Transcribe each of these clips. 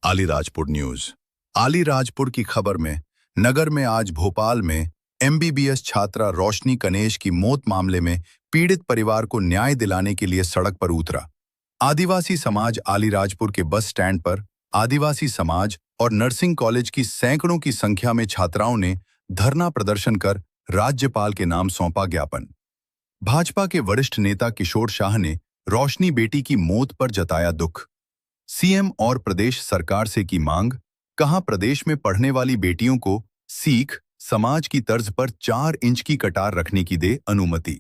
Alirajpur news. Alirajpur की खबर में नगर में आज भोपाल में एमबीबीएस छात्रा रोशनी कनेश की मौत मामले में पीड़ित परिवार को न्याय दिलाने के लिए सड़क पर उतरा। आदिवासी समाज अलीराजपुर के बस स्टैंड पर आदिवासी समाज और नर्सिंग कॉलेज की सैकड़ों की संख्या में छात्राओं ने धरना प्रदर्शन कर राज्यपाल के नाम सौंपा ज्ञापन। भाजपा के वरिष्ठ नेता किशोर शाह ने रोशनी बेटी की मौत पर जताया दुख। सीएम और प्रदेश सरकार से की मांग, कहा प्रदेश में पढ़ने वाली बेटियों को सिख समाज की तर्ज पर 4 इंच की कटार रखने की दे अनुमति।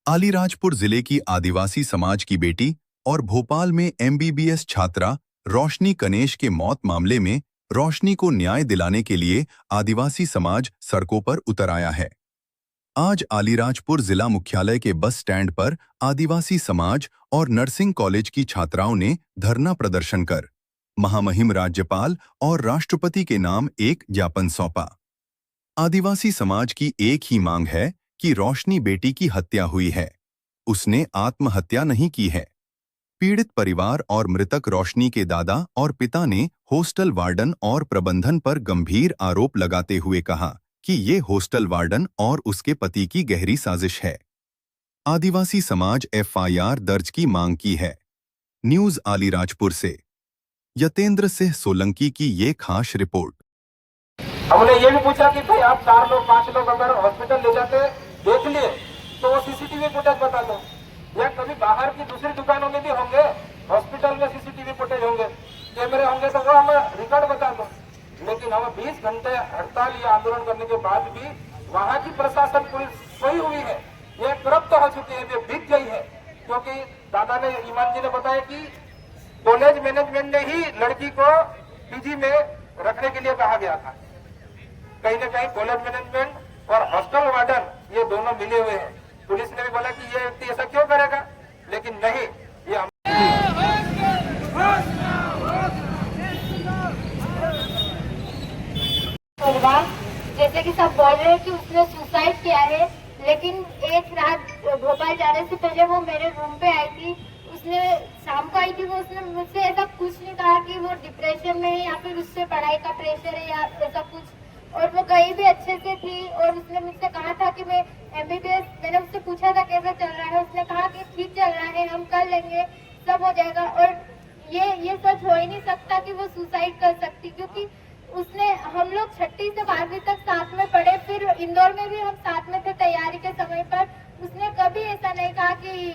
अलीराजपुर जिले की आदिवासी समाज की बेटी और भोपाल में एमबीबीएस छात्रा रोशनी कनेश के मौत मामले में रोशनी को न्याय दिलाने के लिए आदिवासी समाज सड़कों पर उतर आया है। आज अलीराजपुर जिला मुख्यालय के बस स्टैंड पर आदिवासी समाज और नर्सिंग कॉलेज की छात्राओं ने धरना प्रदर्शन कर महामहिम राज्यपाल और राष्ट्रपति के नाम एक ज्ञापन सौंपा। आदिवासी समाज की एक ही मांग है कि रोशनी बेटी की हत्या हुई है, उसने आत्महत्या नहीं की है। पीड़ित परिवार और मृतक रोशनी के दादा और पिता ने हॉस्टल वार्डन और प्रबंधन पर गंभीर आरोप लगाते हुए कहा कि ये हॉस्टल वार्डन और उसके पति की गहरी साजिश है। आदिवासी समाज एफआईआर दर्ज की मांग की है। न्यूज अलीराजपुर से यतेंद्र सिंह सोलंकी की ये खास रिपोर्ट। हमने ये भी पूछा कि भाई आप 4 लोग 5 लोग अगर हॉस्पिटल ले जाते देख लिए तो वो सीसीटीवी फुटेज बता दो, या कभी बाहर की दूसरी दुकानों में भी होंगे, हॉस्पिटल में सीसीटीवी फुटेज होंगे, कैमरे होंगे, तो वो हमें रिकॉर्ड बता दो। लेकिन हम 20 घंटे हड़ताल या आंदोलन करने के बाद भी वहाँ की प्रशासन पुलिस सोई हुई है, ये तृप्त हो चुकी है, ये बिक गई है। क्योंकि दादा ने, ईमान जी ने बताया कि कॉलेज मैनेजमेंट ने ही लड़की को पीजी में रखने के लिए कहा गया था। कहीं ना कहीं कॉलेज मैनेजमेंट और हॉस्टल वार्डन ये दोनों मिले हुए हैं। पुलिस ने भी बोला कि ये व्यक्ति ऐसा क्यों करेगा, लेकिन नहीं, ये जैसे कि सब बोल रहे हैं कि उसने सुसाइड किया है, लेकिन एक रात भोपाल जाने से पहले वो मेरे रूम पे आई थी। उसने शाम को आई थी, वो उसने मुझसे ऐसा कुछ नहीं कहा कि वो डिप्रेशन में है या फिर उससे पढ़ाई का प्रेशर है या ऐसा कुछ, और वो कहीं भी अच्छे से थी। और उसने मुझसे कहा था कि मैं एमबीबीएस, मैंने उससे पूछा था कैसा चल रहा है, उसने कहा कि ठीक चल रहा है, हम कर लेंगे, सब हो जाएगा। और ये सच हो ही नहीं सकता कि वो सुसाइड कर सकती, क्योंकि उसने, हम लोग 6वीं से 12वीं तक साथ में पढ़े, फिर इंदौर में भी हम साथ में थे तैयारी के समय पर। उसने कभी ऐसा नहीं कहा कि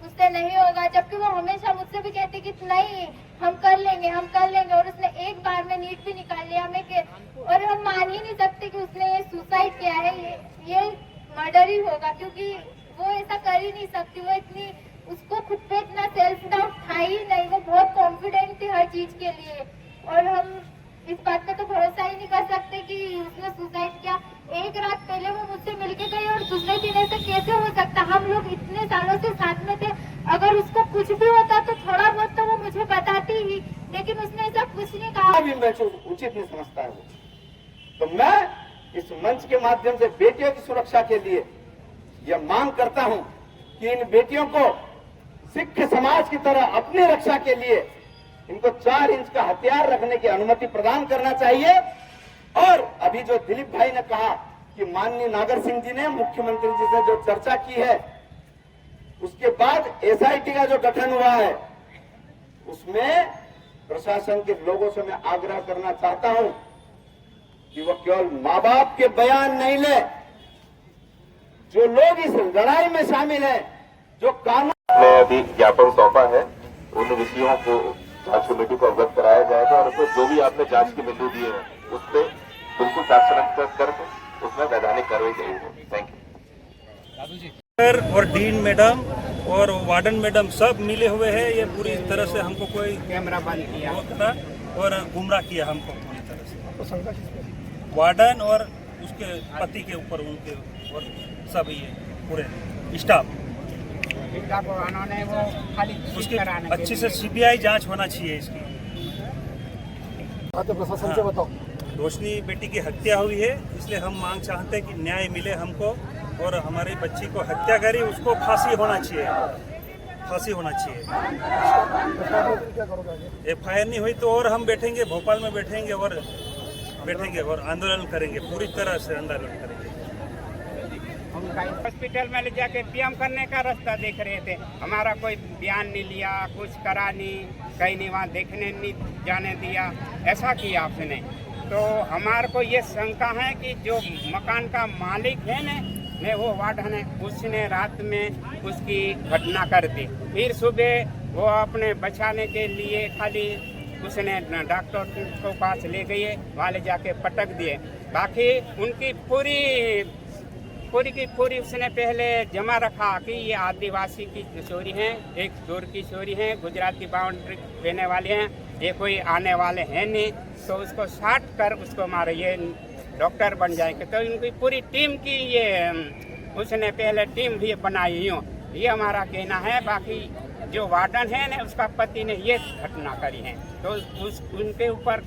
उससे नहीं होगा, जबकि वो हमेशा मुझसे भी कहती कि नहीं हम कर लेंगे, हम कर लेंगे। और उसने एक बार में नीट भी निकाल लिया। और हम मान ही नहीं सकते कि उसने ये सुसाइड किया है, ये मर्डर ही होगा, क्योंकि वो ऐसा कर ही नहीं सकती। वो इतनी, उसको खुद पे इतना सेल्फ डाउट था ही नहीं, वो बहुत कॉन्फिडेंट थी हर चीज के लिए। और हम इस बात पे तो भरोसा ही नहीं कर सकते कि उसने सुसाइड किया। एक रात पहले वो मुझसे मिलके गई और दूसरे दिन ऐसे कैसे हो सकता? हम लोग इतने सालों से साथ में थे, अगर उसको कुछ भी होता तो थोड़ा बहुत तो वो मुझे बताती ही, लेकिन उसने ऐसा कुछ नहीं कहा। भी मैं उचित नहीं समझता है। तो मैं इस मंच के माध्यम से बेटियों की सुरक्षा के लिए यह मांग करता हूं कि इन बेटियों को सिख समाज की तरह अपनी रक्षा के लिए इनको 4 इंच का हथियार रखने की अनुमति प्रदान करना चाहिए। और अभी जो दिलीप भाई ने कहा कि माननीय नागर सिंह जी ने मुख्यमंत्री जी से जो चर्चा की है, उसके बाद एसआईटी का जो गठन हुआ है, उसमें प्रशासन के लोगों से मैं आग्रह करना चाहता हूं कि वो केवल मां बाप के बयान नहीं ले, जो लोग इस लड़ाई में शामिल हैं, जो कानून ने अभी ज्ञापन सौंपा है, उन विषयों को जांच कमेटी को अवगत कराया जाएगा और उसमें जो भी आपने जांच के बिंदु दिए हैं उस पर बिल्कुल तात्कालिक करके उसमें वैधानिक कार्रवाई करेंगे। Thank you. सर और डीन मैडम और वार्डन मैडम सब मिले हुए हैं, ये पूरी तरह से हमको कोई कैमरा बंद किया और गुमराह किया हमको पूरी तरह से। वार्डन और उसके पति के ऊपर उनके और सब ये पूरे स्टाफ उन्होंने वो खाली उसकी अच्छी से सीबीआई जांच होना चाहिए इसकी। प्रशासन से बताओ। रोशनी बेटी की हत्या हुई है, इसलिए हम मांग चाहते हैं कि न्याय मिले हमको, और हमारी बच्ची को हत्या करी उसको फांसी होना चाहिए। फांसी होना चाहिए। क्या करोगे आगे? FIR नहीं हुई तो और हम बैठेंगे, भोपाल में बैठेंगे और आंदोलन करेंगे, पूरी तरह से आंदोलन करेंगे। हॉस्पिटल में ले जाके पीएम करने का रास्ता देख रहे थे, हमारा कोई बयान नहीं लिया, कुछ करा नहीं, कहीं नहीं वहाँ देखने नहीं जाने दिया, ऐसा किया आपने। तो हमारे को ये शंका है कि जो मकान का मालिक है ने वो वार्डन है, उसने रात में उसकी घटना कर दी, फिर सुबह वो अपने बचाने के लिए खाली उसने डॉक्टर को पास ले गए, वहाँ ले जाके पटक दिए। बाकी उनकी पूरी की पूरी उसने पहले जमा रखा कि ये आदिवासी की चोरी है, एक दूर की चोरी है, गुजराती बाउंड्री देने वाले हैं, ये कोई आने वाले हैं नहीं, तो उसको साट कर उसको मारे, ये डॉक्टर बन जाएंगे। तो इनकी पूरी टीम की ये उसने पहले टीम भी बनाई यूँ, ये हमारा कहना है। बाकी जो वार्डन है ना उसका पति ने ये घटना करी है, तो उनके ऊपर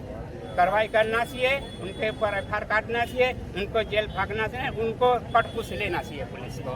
कार्रवाई करना चाहिए, उनके ऊपर FIR काटना चाहिए, उनको जेल भागना चाहिए, उनको कट कुछ लेना चाहिए पुलिस को।